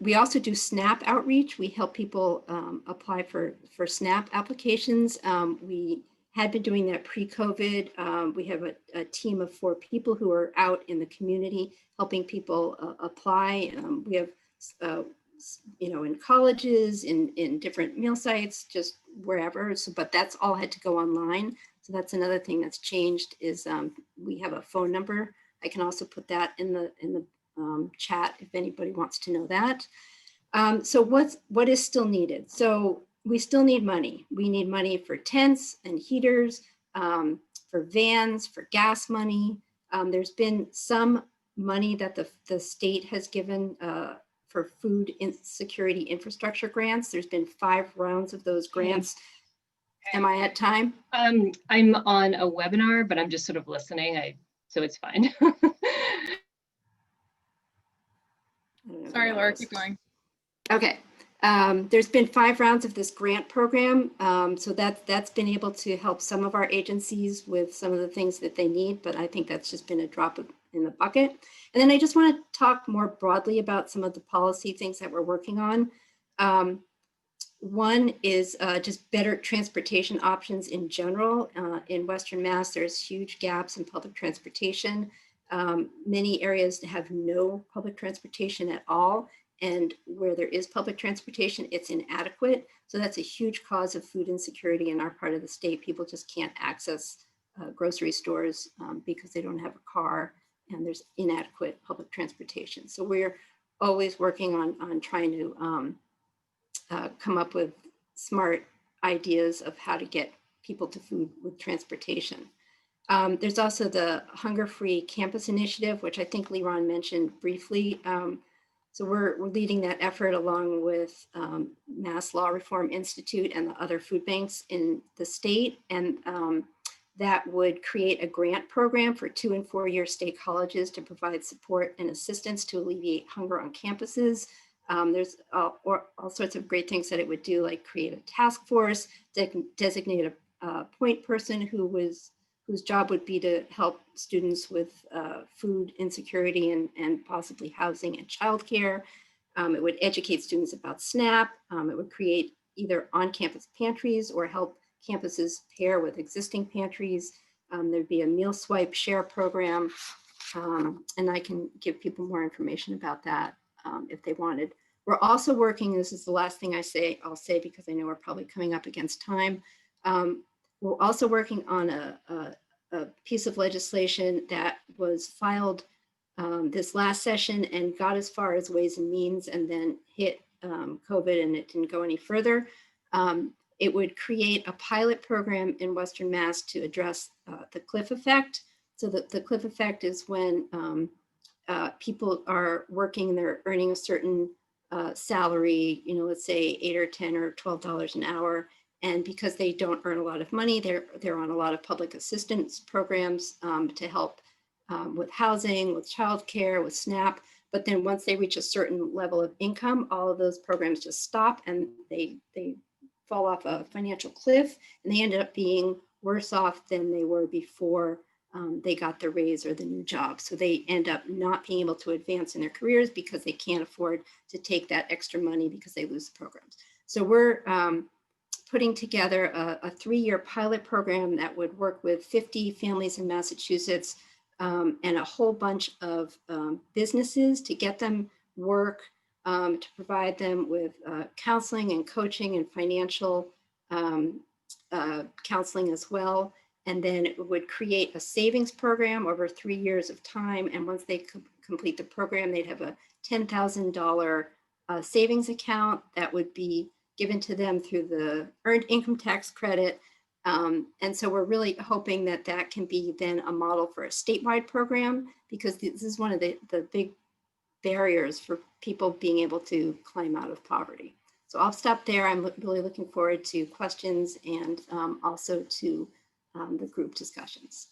We also do SNAP outreach. We help people apply for SNAP applications. We had been doing that pre-COVID. We have a team of 4 people who are out in the community helping people apply. We have, in colleges, in different meal sites, just wherever. So, but that's all had to go online. So that's another thing that's changed is we have a phone number. I can also put that in the chat if anybody wants to know that. So what is still needed? So we still need money. We need money for tents and heaters, for vans, for gas money. There's been some money that the state has given for food insecurity infrastructure grants. There's been 5 rounds of those grants. Am I at time? I'm on a webinar, but I'm just sort of listening. So it's fine. Sorry, Laura, keep going. Okay. There's been 5 rounds of this grant program. So that's been able to help some of our agencies with some of the things that they need, but I think that's just been a drop in the bucket. And then I just want to talk more broadly about some of the policy things that we're working on. One is just better transportation options in general. In Western Mass, there's huge gaps in public transportation. Many areas have no public transportation at all. And where there is public transportation, it's inadequate. So that's a huge cause of food insecurity in our part of the state. People just can't access grocery stores because they don't have a car and there's inadequate public transportation. So we're always working on trying to come up with smart ideas of how to get people to food with transportation. There's also the Hunger Free Campus Initiative, which I think Liron mentioned briefly. So we're leading that effort along with Mass Law Reform Institute and the other food banks in the state. And that would create a grant program for 2- and 4-year state colleges to provide support and assistance to alleviate hunger on campuses. There's all sorts of great things that it would do, like create a task force, designate a point person whose job would be to help students with food insecurity and possibly housing and childcare. It would educate students about SNAP. It would create either on-campus pantries or help campuses pair with existing pantries. There'd be a meal swipe share program. And I can give people more information about that if they wanted. We're also working, this is the last thing I'll say because I know we're probably coming up against time. We're also working on a piece of legislation that was filed this last session and got as far as Ways and Means and then hit COVID and it didn't go any further. It would create a pilot program in Western Mass to address the cliff effect. So the cliff effect is when people are working and they're earning a certain salary, let's say $8 or $10 or $12 an hour. And because they don't earn a lot of money, they're on a lot of public assistance programs to help with housing, with childcare, with SNAP. But then once they reach a certain level of income, all of those programs just stop and they fall off a financial cliff and they ended up being worse off than they were before they got the raise or the new job. So they end up not being able to advance in their careers because they can't afford to take that extra money because they lose the programs. So we're putting together a 3-year pilot program that would work with 50 families in Massachusetts and a whole bunch of businesses to get them work, to provide them with counseling and coaching and financial counseling as well. And then it would create a savings program over 3 years of time. And once they complete the program, they'd have a $10,000 savings account that would be given to them through the earned income tax credit. And so we're really hoping that that can be then a model for a statewide program, because this is one of the big barriers for people being able to climb out of poverty. So I'll stop there. I'm really looking forward to questions and also to the group discussions.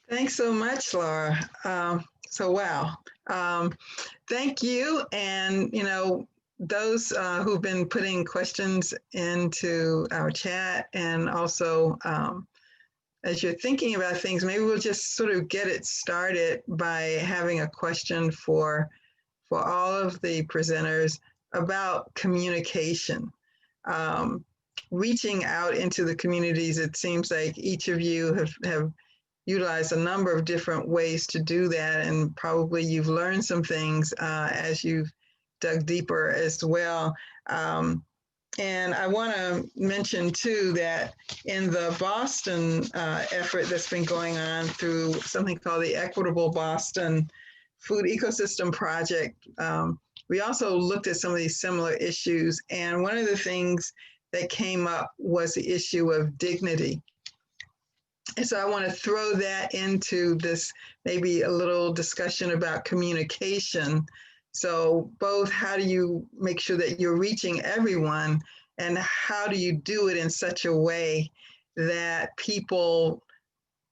Thanks so much, Laura. Wow. Thank you. And, those who've been putting questions into our chat and also as you're thinking about things, maybe we'll just sort of get it started by having a question for all of the presenters about communication. Reaching out into the communities, it seems like each of you have utilized a number of different ways to do that, and probably you've learned some things as you've dug deeper as well. And I want to mention too that in the Boston effort that's been going on through something called the Equitable Boston Food Ecosystem Project, we also looked at some of these similar issues. And one of the things that came up was the issue of dignity. And so I want to throw that into this, maybe a little discussion about communication. So both, how do you make sure that you're reaching everyone, and how do you do it in such a way that people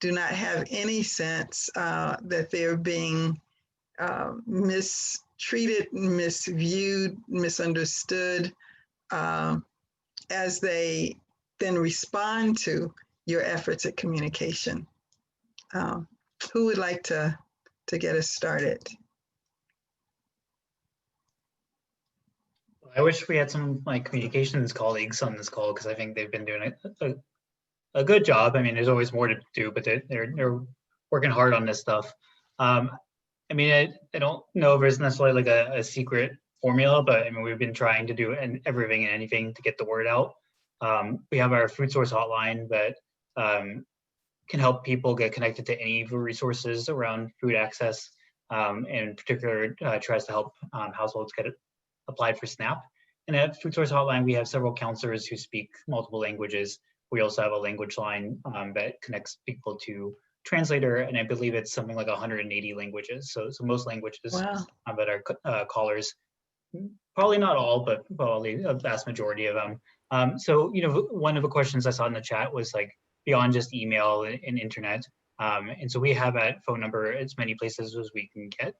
do not have any sense that they're being mistreated, misviewed, misunderstood as they then respond to your efforts at communication. Who would like to get us started? I wish we had some like communications colleagues on this call, because I think they've been doing a good job. I mean, there's always more to do, but they're working hard on this stuff. I mean, I don't know if there's necessarily like a secret formula, but I mean, we've been trying to do everything and anything to get the word out. We have our food source hotline that can help people get connected to any of the resources around food access, and in particular tries to help households get applied for SNAP. And at Food Source Hotline, we have several counselors who speak multiple languages. We also have a language line that connects people to translator, and I believe it's something like 180 languages. So most languages. Wow. That our callers, probably not all, but probably a vast majority of them. So, you know, one of the questions I saw in the chat was like beyond just email and internet. And so we have that phone number as many places as we can get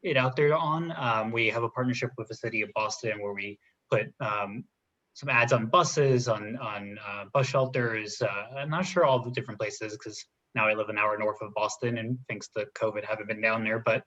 it out there on. We have a partnership with the city of Boston where we put some ads on buses, on bus shelters. I'm not sure all the different places, because now I live an hour north of Boston, and thanks to COVID haven't been down there, but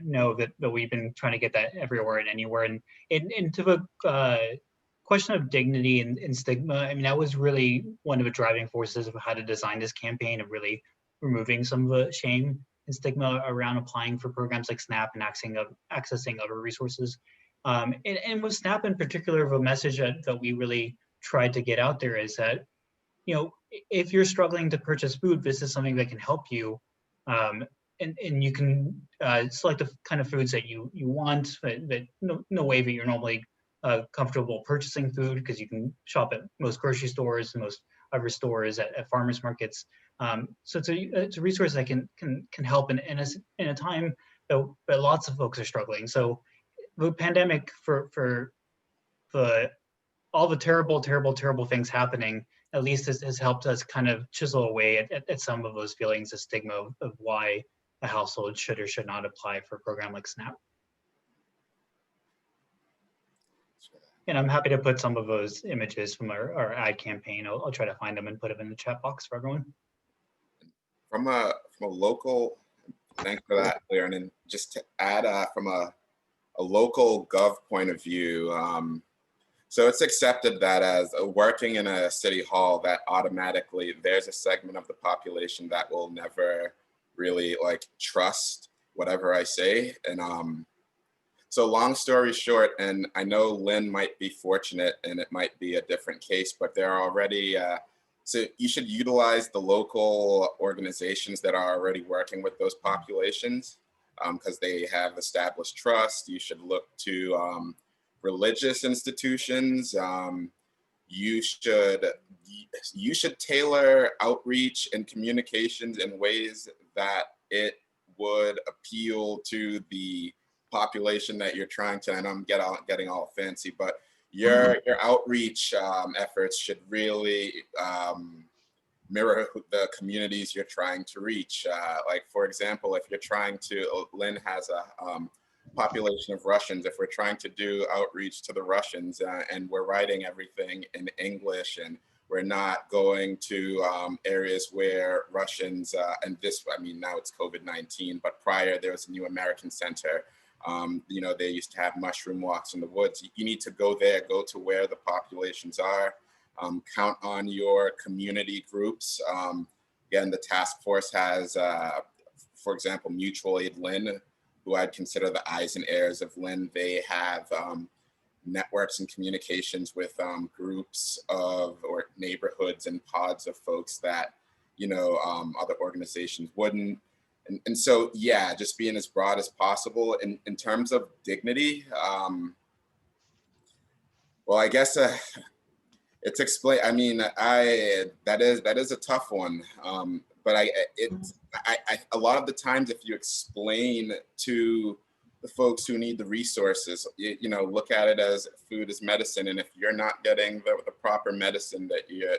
know that we've been trying to get that everywhere and anywhere. And to the question of dignity and stigma, I mean, that was really one of the driving forces of how to design this campaign, of really removing some of the shame and stigma around applying for programs like SNAP and accessing other resources. And with SNAP in particular, the message that we really tried to get out there is that, you know, if you're struggling to purchase food, this is something that can help you. And you can select the kind of foods that you want, but no way that you're normally comfortable purchasing food, because you can shop at most grocery stores, most other stores, at farmers markets. So it's a resource that can help in a time that lots of folks are struggling. So the pandemic, for all the terrible things happening, at least has helped us kind of chisel away at some of those feelings of stigma of why a household should or should not apply for a program like SNAP. And I'm happy to put some of those images from our ad campaign. I'll try to find them and put them in the chat box for everyone. From a local, thanks for that, Claire. And then just to add from a local gov point of view, so it's accepted that as working in a city hall, that automatically there's a segment of the population that will never really like trust whatever I say. And so long story short, and I know Lynn might be fortunate and it might be a different case, but there are already, so you should utilize the local organizations that are already working with those populations, because they have established trust. You should look to religious institutions. You should tailor outreach and communications in ways that it would appeal to the population that you're trying to, and I'm getting all fancy, but your outreach efforts should really mirror the communities you're trying to reach. Like, for example, if you're trying to, Lynn has a population of Russians, if we're trying to do outreach to the Russians and we're writing everything in English and We're not going to areas where Russians, and this, I mean, now it's COVID-19, but prior there was a New American Center. You know, they used to have mushroom walks in the woods. You need to go there, go to where the populations are, count on your community groups. Again, the task force has, for example, Mutual Aid Lynn, who I'd consider the eyes and ears of Lynn. They have networks and communications with groups of or neighborhoods and pods of folks that, you know, other organizations wouldn't. And so, yeah, just being as broad as possible. In terms of dignity, well, I guess it's explain. I mean, that is a tough one. But I a lot of the times, if you explain to the folks who need the resources, you know, look at it as food is medicine, and if you're not getting the proper medicine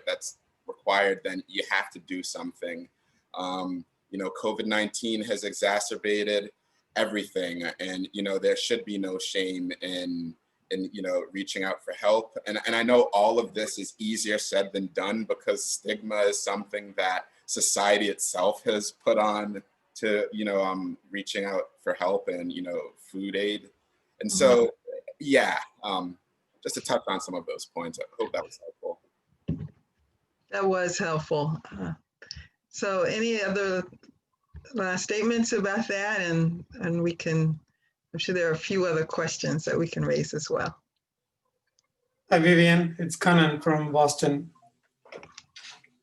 that's required, then you have to do something. You know, COVID-19 has exacerbated everything, and you know, there should be no shame in you know, reaching out for help. And I know all of this is easier said than done, because stigma is something that society itself has put on to, you know, reaching out for help and, you know, food aid. And so, yeah, just to touch on some of those points, I hope that was helpful. That was helpful. So any other last statements about that? And we can, I'm sure there are a few other questions that we can raise as well. Hi, Vivian. It's Kanan from Boston.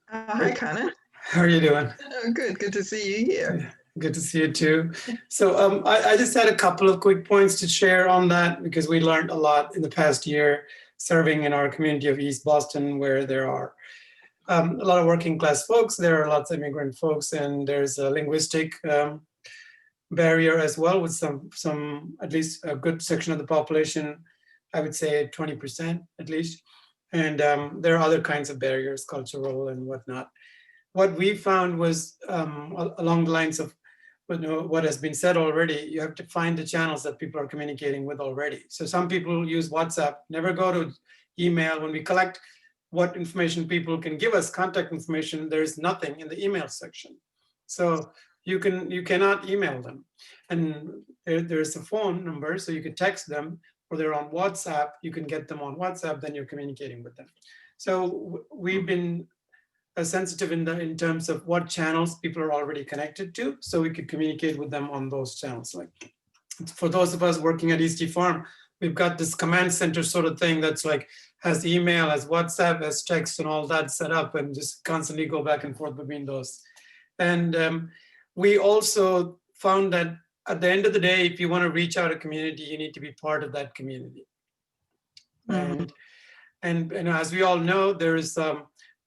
Hi, Kanan. How are you doing? Good. Good to see you here. Good to see you too. So I just had a couple of quick points to share on that, because we learned a lot in the past year serving in our community of East Boston, where there are a lot of working class folks, there are lots of immigrant folks, and there's a linguistic barrier as well, with some at least a good section of the population, I would say 20% at least. And there are other kinds of barriers, cultural and whatnot. What we found was along the lines of what has been said already, you have to find the channels that people are communicating with already. So some people use WhatsApp, never go to email. When we collect what information people can give us, contact information, there's nothing in the email section. So you cannot email them. And there's a phone number, so you can text them, or they're on WhatsApp, you can get them on WhatsApp, then you're communicating with them. So we've been sensitive in terms of what channels people are already connected to, so we could communicate with them on those channels. Like for those of us working at Eastie Farm, we've got this command center sort of thing that's like has email, has WhatsApp, has text, and all that set up, and just constantly go back and forth between those. And we also found that at the end of the day, if you want to reach out a community, you need to be part of that community. And as we all know, there is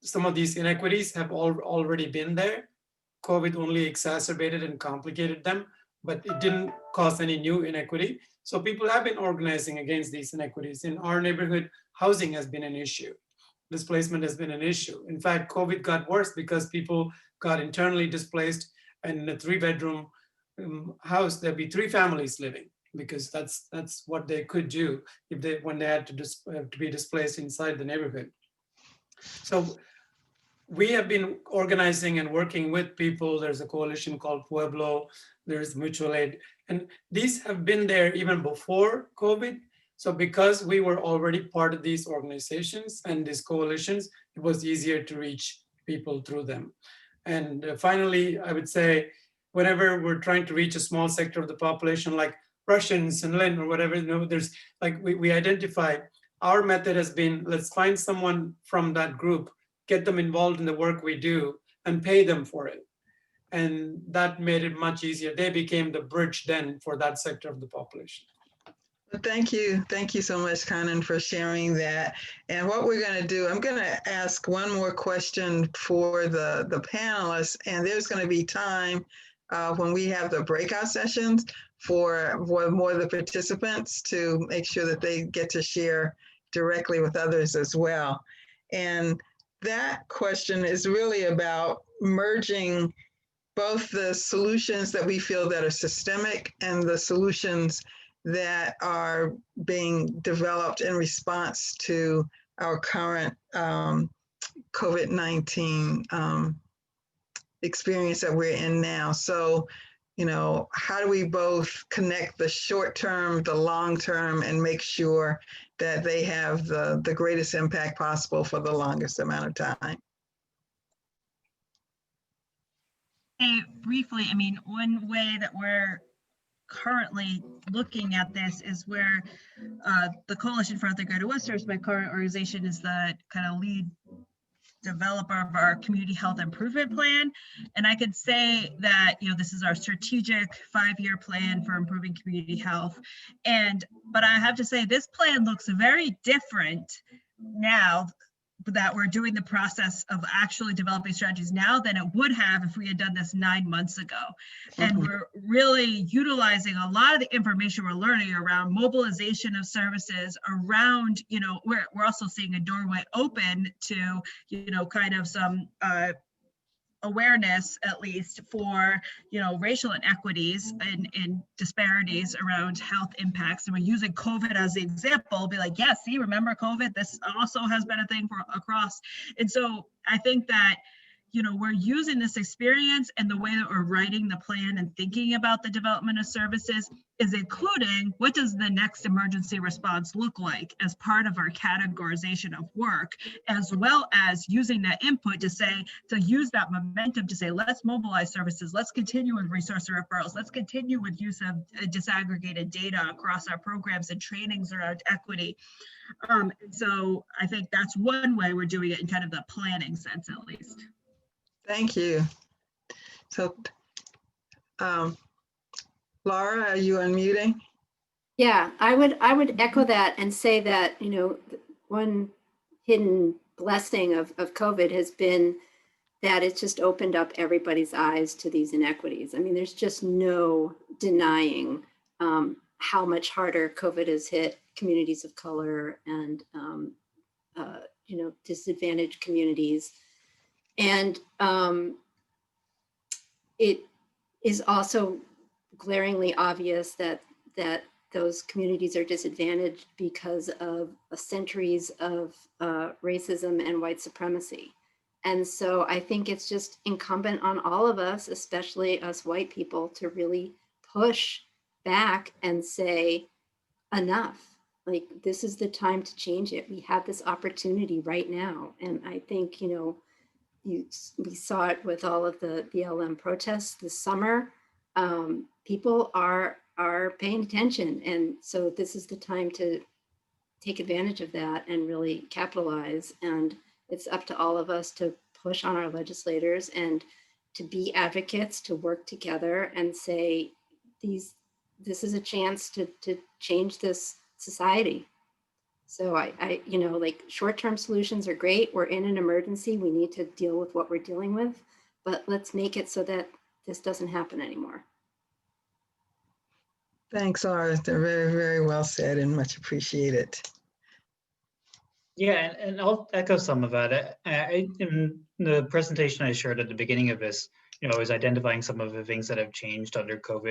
some of these inequities have already been there. COVID only exacerbated and complicated them, but it didn't cause any new inequity. So people have been organizing against these inequities. In our neighborhood, housing has been an issue. Displacement has been an issue. In fact, COVID got worse because people got internally displaced, and in a 3-bedroom house, there'd be 3 families living, because that's what they could do when they had to be displaced inside the neighborhood. So we have been organizing and working with people. There's a coalition called Pueblo, there's Mutual Aid, and these have been there even before COVID. So because we were already part of these organizations and these coalitions, it was easier to reach people through them. And finally, I would say, whenever we're trying to reach a small sector of the population, like Russians and Lynn or whatever, there's like we identify, our method has been, let's find someone from that group, get them involved in the work we do, and pay them for it. And that made it much easier. They became the bridge then for that sector of the population. Thank you. Thank you so much, Kanan, for sharing that. And what we're going to do, I'm going to ask one more question for the panelists, and there's going to be time when we have the breakout sessions for more of the participants to make sure that they get to share directly with others as well. And that question is really about merging both the solutions that we feel that are systemic and the solutions that are being developed in response to our current COVID-19 experience that we're in now. So, how do we both connect the short term, the long term, and make sure that they have the greatest impact possible for the longest amount of time? Briefly, I mean, one way that we're currently looking at this is where the Coalition for the Greater Westerners, my current organization, is the kind of lead developer of our community health improvement plan. And I could say that, this is our strategic 5-year plan for improving community health. But I have to say, this plan looks very different now that we're doing the process of actually developing strategies now than it would have if we had done this 9 months ago. And we're really utilizing a lot of the information we're learning around mobilization of services around, we're also seeing a doorway open to, kind of some awareness, at least for racial inequities and disparities around health impacts. And we're using COVID as the example, be like, yeah, see, remember COVID? This also has been a thing for across. And so I think that we're using this experience, and the way that we're writing the plan and thinking about the development of services is including what does the next emergency response look like as part of our categorization of work, as well as using that input to use that momentum to say, let's mobilize services, let's continue with resource referrals, let's continue with use of disaggregated data across our programs and trainings around equity. So I think that's one way we're doing it in kind of the planning sense, at least. Thank you. So, Laura, are you unmuting? Yeah, I would echo that and say that, one hidden blessing of COVID has been that it's just opened up everybody's eyes to these inequities. I mean, there's just no denying how much harder COVID has hit communities of color and, disadvantaged communities. And it is also glaringly obvious that those communities are disadvantaged because of centuries of racism and white supremacy. And so I think it's just incumbent on all of us, especially us white people, to really push back and say, enough. Like, this is the time to change it. We have this opportunity right now. And I think, we saw it with all of the BLM protests this summer. People are paying attention. And so this is the time to take advantage of that and really capitalize. And it's up to all of us to push on our legislators and to be advocates, to work together and say, this is a chance to change this society. So I short-term solutions are great. We're in an emergency. We need to deal with what we're dealing with, but let's make it so that this doesn't happen anymore. Thanks, Laura. They're very, very well said and much appreciated. Yeah, and I'll echo some of that. In the presentation I shared at the beginning of this, I was identifying some of the things that have changed under COVID.